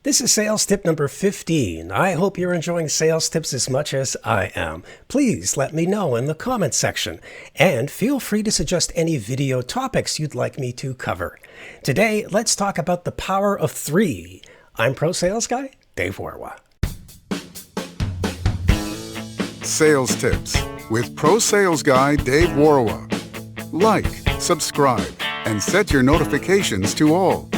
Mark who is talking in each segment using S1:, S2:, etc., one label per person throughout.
S1: This is sales tip number 15. I hope you're enjoying sales tips as much as I am. Please let me know in the comments section, and feel free to suggest any video topics you'd like me to cover. Today, let's talk about the power of 3. I'm Pro Sales Guy Dave Warawa.
S2: Sales tips with Pro Sales Guy Dave Warawa. Like, subscribe, and set your notifications to all.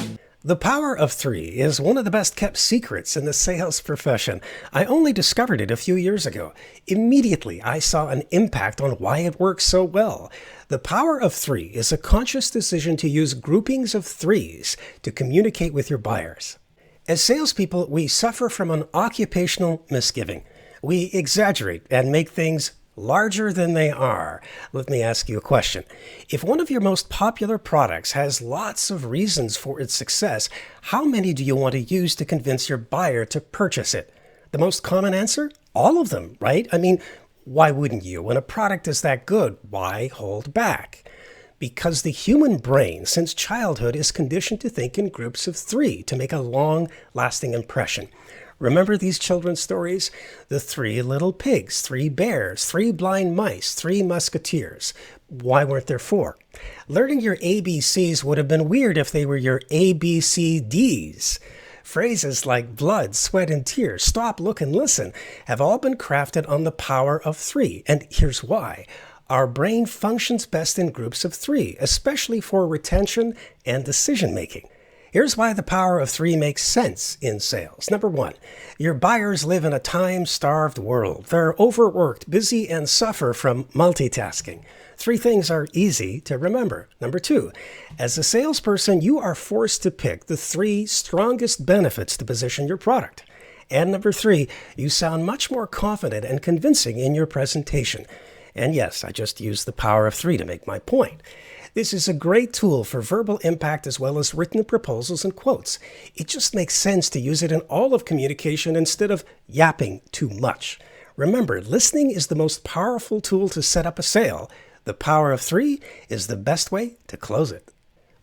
S1: The power of 3 is one of the best kept secrets in the sales profession. I only discovered it a few years ago. Immediately, I saw an impact on why it works so well. The power of 3 is a conscious decision to use groupings of 3s to communicate with your buyers. As salespeople, we suffer from an occupational misgiving. We exaggerate and make things larger than they are. Let me ask you a question. If one of your most popular products has lots of reasons for its success, how many do you want to use to convince your buyer to purchase it? The most common answer? All of them, right? I mean, why wouldn't you? When a product is that good, why hold back? Because the human brain, since childhood, is conditioned to think in groups of 3 to make a long-lasting impression. Remember these children's stories? The 3 little pigs, 3 bears, 3 blind mice, 3 musketeers. Why weren't there 4? Learning your ABCs would have been weird if they were your ABCDs. Phrases like blood, sweat, and tears, stop, look, and listen have all been crafted on the power of 3. And here's why. Our brain functions best in groups of 3, especially for retention and decision-making. Here's why the power of 3 makes sense in sales. Number 1, your buyers live in a time-starved world. They're overworked, busy, and suffer from multitasking. 3 things are easy to remember. Number 2, as a salesperson, you are forced to pick the 3 strongest benefits to position your product. And number 3, you sound much more confident and convincing in your presentation. And yes, I just used the power of 3 to make my point. This is a great tool for verbal impact as well as written proposals and quotes. It just makes sense to use it in all of communication instead of yapping too much. Remember, listening is the most powerful tool to set up a sale. The power of 3 is the best way to close it.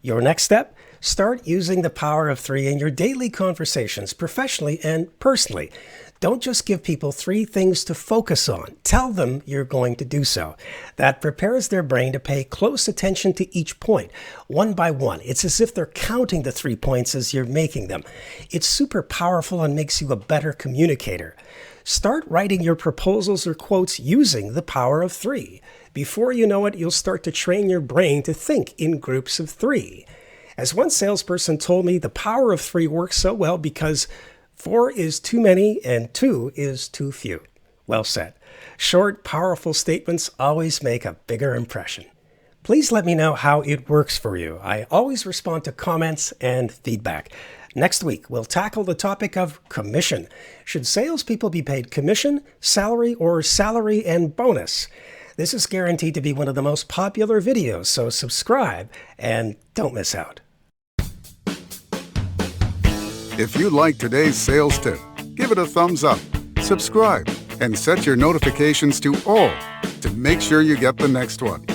S1: Your next step? Start using the power of 3 in your daily conversations, professionally and personally. Don't just give people 3 things to focus on. Tell them you're going to do so. That prepares their brain to pay close attention to each point, one by one. It's as if they're counting the 3 points as you're making them. It's super powerful and makes you a better communicator. Start writing your proposals or quotes using the power of 3. Before you know it, you'll start to train your brain to think in groups of 3. As one salesperson told me, the power of 3 works so well because 4 is too many and 2 is too few. Well said. Short, powerful statements always make a bigger impression. Please let me know how it works for you. I always respond to comments and feedback. Next week, we'll tackle the topic of commission. Should salespeople be paid commission, salary, or salary and bonus? This is guaranteed to be one of the most popular videos, so subscribe and don't miss out.
S2: If you like today's sales tip, give it a thumbs up, subscribe, and set your notifications to all to make sure you get the next one.